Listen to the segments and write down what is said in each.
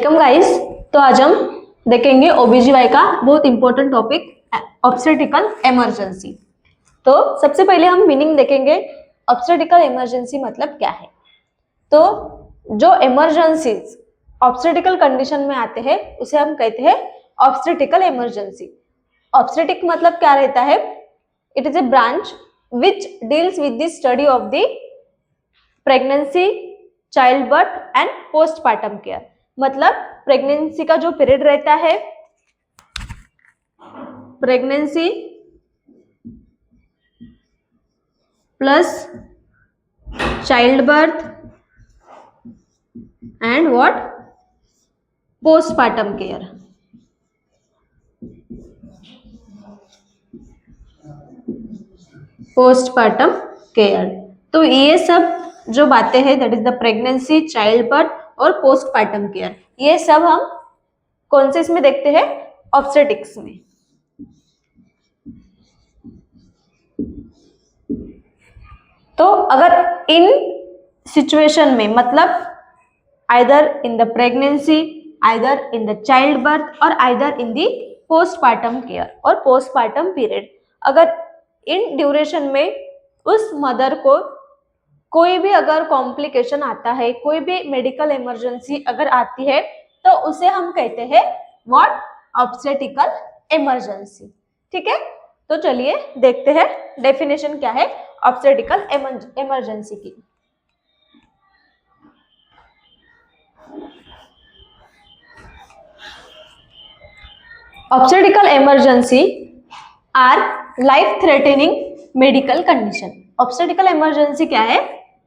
Welcome guys. तो आज हम देखेंगे ओबीजीवाई का बहुत इंपॉर्टेंट टॉपिक ऑब्स्टेट्रिकल इमरजेंसी। तो सबसे पहले हम मीनिंग देखेंगे ऑब्स्टेट्रिकल इमरजेंसी मतलब क्या है। तो जो इमरजेंसीज ऑब्स्टेट्रिकल कंडीशन में आते हैं उसे हम कहते हैं ऑब्स्टेट्रिकल इमरजेंसी। ऑब्स्टेट्रिक मतलब क्या रहता है? It is a branch which deals with the study of the pregnancy, child birth and postpartum care. मतलब प्रेगनेंसी का जो पीरियड रहता है, pregnancy plus child birth and what, postpartum care. Postpartum care, तो ये सब जो बातें हैं that is the pregnancy, child birth और पोस्टपार्टम केयर, ये सब हम कौन से इसमें देखते हैं? ऑब्स्टेट्रिक्स में। तो अगर इन सिचुएशन में मतलब either in the pregnancy, either in the child birth और either in the postpartum care और पोस्टपार्टम पीरियड, अगर इन ड्यूरेशन में उस मदर को कोई भी अगर कॉम्प्लिकेशन आता है, कोई भी मेडिकल इमरजेंसी अगर आती है, तो उसे हम कहते हैं व्हाट, ऑब्स्टेट्रिकल इमरजेंसी। ठीक है, तो चलिए देखते हैं डेफिनेशन क्या है ऑब्स्टेट्रिकल इमरजेंसी की। Obstetrical emergency our life threatening medical condition. Obstetrical emergency क्या है?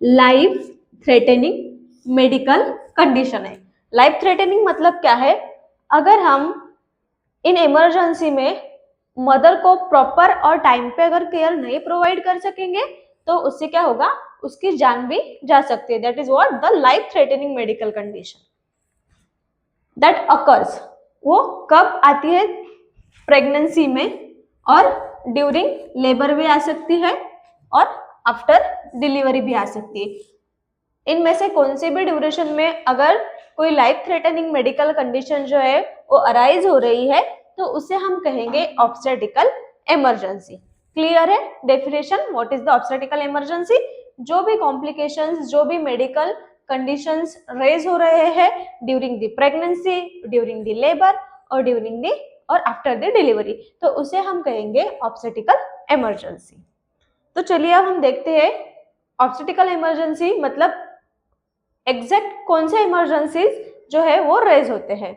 लाइफ थ्रेटनिंग मेडिकल कंडीशन है। लाइफ थ्रेटनिंग मतलब क्या है? अगर हम इन इमरजेंसी में मदर को प्रॉपर और टाइम पे अगर केयर नहीं प्रोवाइड कर सकेंगे तो उससे क्या होगा, उसकी जान भी जा सकती है। That is what the life threatening medical condition that occurs. वो कब आती है? प्रेगनेंसी में, और ड्यूरिंग लेबर भी आ सकती है और आफ्टर डिलीवरी भी आ सकती है। इनमें से कौन से भी ड्यूरेशन में अगर कोई लाइफ थ्रेटनिंग मेडिकल कंडीशन जो है वो अराइज हो रही है तो उसे हम कहेंगे ऑब्स्टेट्रिकल इमरजेंसी। क्लियर है definition what is the obstetrical emergency? जो भी कॉम्प्लिकेशंस, जो भी मेडिकल कंडीशंस रेज हो रहे हैं during the pregnancy, during the labour और ड्यूरिंग द और आफ्टर द डिलीवरी, तो उसे हम कहेंगे ऑब्स्टेट्रिकल इमरजेंसी। तो चलिए अब हम देखते हैं ऑब्स्टेट्रिकल इमरजेंसी मतलब एग्जैक्ट कौन से इमरजेंसीज जो है वो रेज होते हैं।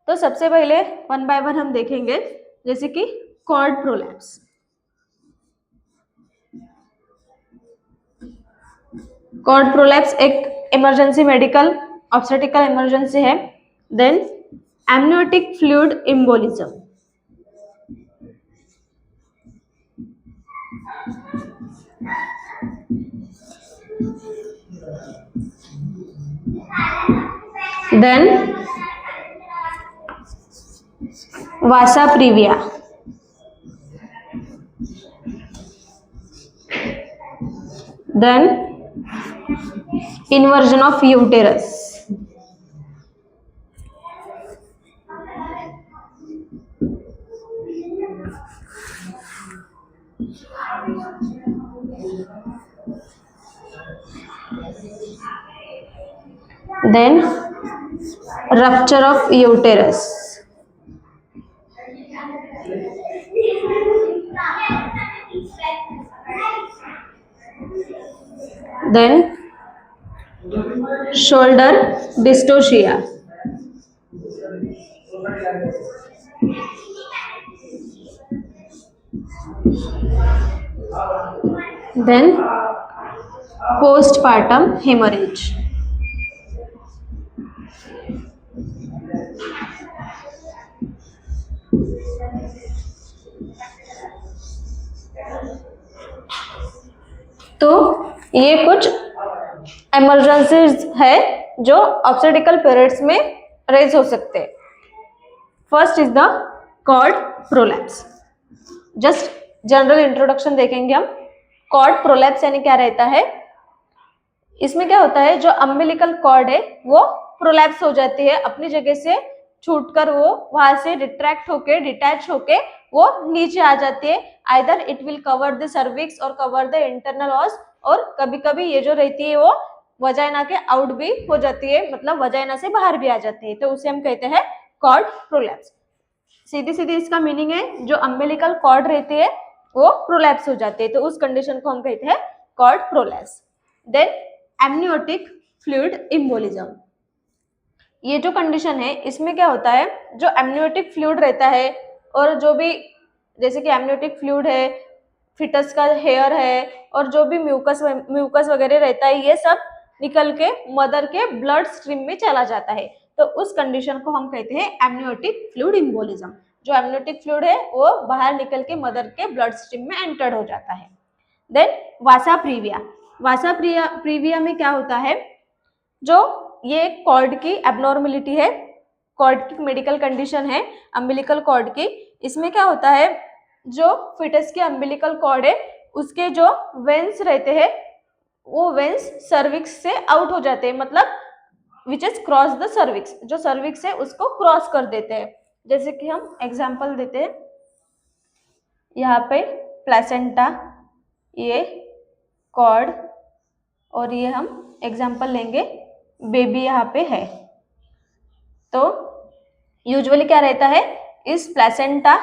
तो सबसे पहले वन बाय वन हम देखेंगे, जैसे कि कॉर्ड प्रोलैप्स। कॉर्ड प्रोलैप्स एक इमरजेंसी मेडिकल ऑब्स्टेट्रिकल इमरजेंसी है। Then amniotic fluid embolism, then vasa previa, then inversion of uterus, then rupture of uterus, then shoulder dystocia, then postpartum hemorrhage, तो ये कुछ emergencies है जो ऑब्स्टेट्रिकल पीरियड्स में raise हो सकते हैं। First is the cord prolapse. Just general introduction देखेंगे हम। कॉर्ड प्रोलैप्स यानी क्या रहता है? इसमें क्या होता है, जो अम्बिलिकल कॉर्ड है वो प्रोलैप्स हो जाती है, अपनी जगह से छूटकर वो वहां से रिट्रैक्ट होके डिटैच होके वो नीचे आ जाती है। Either it will cover the cervix और कवर द इंटरनल ऑस, और कभी कभी ये जो रहती है वो वजाइना के आउट भी हो जाती है, मतलब वजाइना से बाहर भी आ जाती है, तो उसे हम कहते हैं कॉर्ड प्रोलैप्स। सीधी सीधी इसका मीनिंग है जो अम्बिलिकल कॉर्ड रहती है वो प्रोलैप्स हो जाती है, तो उस कंडीशन को हम कहते हैं cord prolapse. Then amniotic fluid embolism, ये जो कंडीशन है इसमें क्या होता है, जो एमनियोटिक फ्लूइड रहता है और जो भी जैसे कि एमनियोटिक फ्लूइड है, फिटस का हेयर है और जो भी म्यूकस वगैरह रहता है, ये सब निकल के मदर के ब्लड स्ट्रीम में चला जाता है, तो उस कंडीशन को हम कहते हैं एमनियोटिक फ्लूइड एम्बोलिज्म। जो एमनियोटिक फ्लूइड है वो बाहर निकल के मदर के ब्लड स्ट्रीम में एंटर्ड हो जाता है। देन वासा प्रीविया, वासा प्रीविया में क्या होता है, जो ये कॉर्ड की एबनॉर्मेलिटी है, कॉर्ड की मेडिकल कंडीशन है अम्बिलिकल कॉर्ड की। इसमें क्या होता है, जो फिटस के अम्बिलिकल कॉर्ड है उसके जो वेन्स रहते हैं वो वेन्स सर्विक्स से आउट हो जाते हैं, मतलब which is cross the cervix, जो सर्विक्स है उसको क्रॉस कर देते हैं। जैसे कि हम एग्जांपल देते हैं, यहाँ पे प्लेसेंटा, ये कॉर्ड, और ये हम एग्जांपल लेंगे बेबी यहाँ पे है। तो यूजुअली क्या रहता है, इस प्लेसेंटा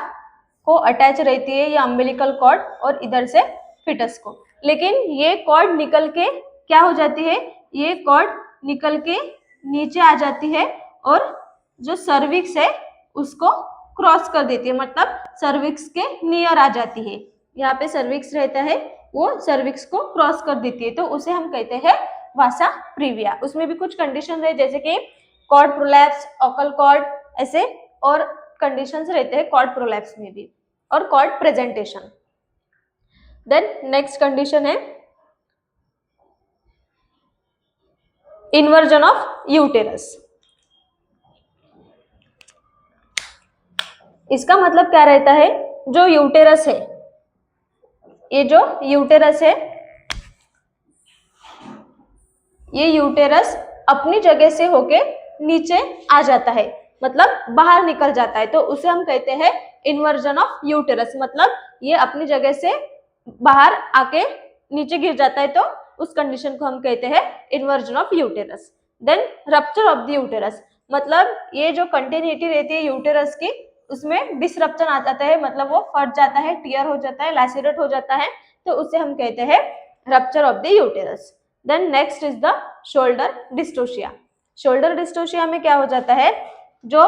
को अटैच रहती है ये अम्बिलिकल कॉर्ड और इधर से फिटस को, लेकिन ये कॉर्ड निकल के क्या हो जाती है, ये कॉर्ड निकल के नीचे आ जाती है और जो सर्विक्स है उसको क्रॉस कर देती है, मतलब सर्विक्स के नियर आ जाती है। यहाँ पे सर्विक्स रहता है वो सर्विक्स को क्रॉस कर देती है, तो उसे हम कहते हैं वासा प्रीविया। उसमें भी कुछ कंडीशन है जैसे कि कॉर्ड प्रोलैप्स, ओकल कॉर्ड, ऐसे और कंडीशंस रहते हैं कॉर्ड प्रोलैप्स में भी, और cord presentation. Then next condition है इन्वर्जन ऑफ यूटेरस। इसका मतलब क्या रहता है, जो यूटेरस है, ये जो यूटेरस है, ये यूटेरस अपनी जगह से होके नीचे आ जाता है, मतलब बाहर निकल जाता है, तो उसे हम कहते हैं इन्वर्जन ऑफ यूटेरस, मतलब ये अपनी जगह से बाहर आके नीचे गिर जाता है, तो उस कंडीशन को हम कहते हैं inversion of uterus. Then rupture of the uterus, मतलब ये जो कंटिन्यूटी रहती है यूटेरस की उसमें डिसरप्शन आ जाता है, मतलब वो फट जाता है, टियर हो जाता है, लैसिरेट हो जाता है, तो उसे हम कहते हैं rupture of the uterus. Then next is the shoulder dystocia. Shoulder dystocia में क्या हो जाता है, जो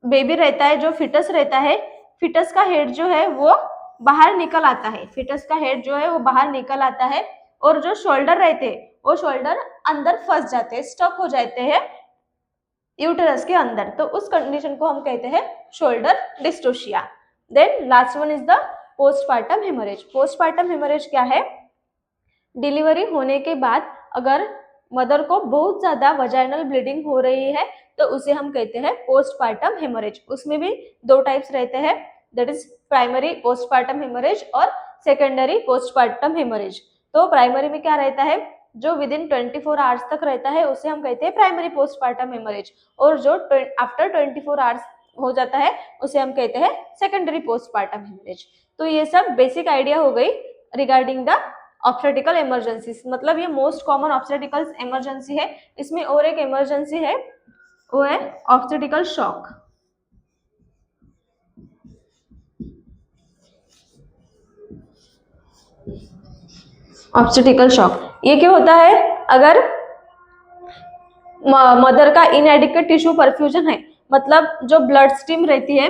बेबी रहता है, जो फिटस रहता है, फिटस का हेड जो है वो बाहर निकल आता है, फिटस का हेड जो है वो बाहर निकल आता है, और जो शोल्डर रहते हैं वो शोल्डर अंदर फंस जाते हैं, स्टक हो जाते हैं यूटेरस के अंदर, तो उस कंडीशन को हम कहते हैं shoulder dystocia. Then last one is the postpartum haemorrhage. Postpartum haemorrhage क्या है, डिलीवरी होने के बाद अगर मदर को बहुत ज्यादा वजाइनल ब्लीडिंग हो रही है तो उसे हम कहते हैं पोस्टपार्टम हेमोरेज। उसमें भी दो टाइप्स रहते हैं, that is primary postpartum haemorrhage और सेकेंडरी पोस्टपार्टम हेमोरेज। तो प्राइमरी में क्या रहता है, जो विद इन 24 आवर्स तक रहता है उसे हम कहते हैं प्राइमरी पोस्टपार्टम हेमोरेज, और जो आफ्टर 24 आवर्स हो जाता है उसे हम कहते हैं सेकेंडरी पोस्टपार्टम हेमोरेज। तो ये सब बेसिक आइडिया हो गई रिगार्डिंग द ऑब्स्टेट्रिकल इमरजेंसीज, मतलब ये मोस्ट कॉमन ऑब्स्टेट्रिकल इमरजेंसी है। इसमें और एक इमरजेंसी है, वो है ऑब्स्टेट्रिकल शॉक। ऑब्स्टेट्रिकल शॉक ये क्या होता है, अगर मदर का इनएडिक्वेट टिश्यू परफ्यूजन है, मतलब जो ब्लड स्ट्रीम रहती है,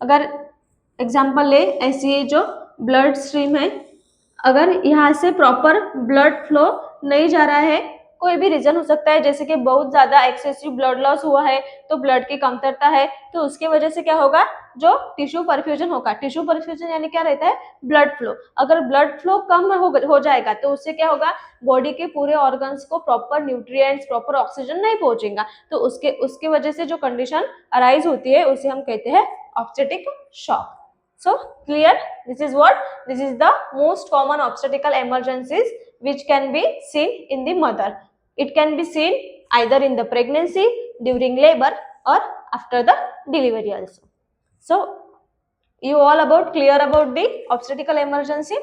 अगर एग्जांपल ले ऐसी जो ब्लड स्ट्रीम है, अगर यहाँ से प्रॉपर ब्लड फ्लो नहीं जा रहा है, कोई भी रीजन हो सकता है, जैसे कि बहुत ज्यादा एक्सेसिव ब्लड लॉस हुआ है तो ब्लड की कमतरता है, तो उसकी वजह से क्या होगा, जो टिश्यू परफ्यूजन होगा, टिश्यू परफ्यूजन यानी क्या रहता है, ब्लड फ्लो। अगर ब्लड फ्लो कम हो जाएगा तो उससे क्या होगा, बॉडी के पूरे ऑर्गन्स को प्रॉपर न्यूट्रिएंट्स, प्रॉपर ऑक्सीजन नहीं पहुंचेगा, तो उसके वजह से जो कंडीशन अराइज होती है उसे हम कहते हैं obstetric shock. So clear, this is the most common obstetrical emergencies which can be seen in the mother. It can be seen either in the pregnancy, during labor or after the delivery also. So you all about clear about the obstetrical emergency.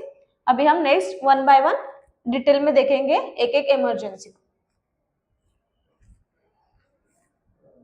अभी हम next one by one detail में देखेंगे एक एक emergency.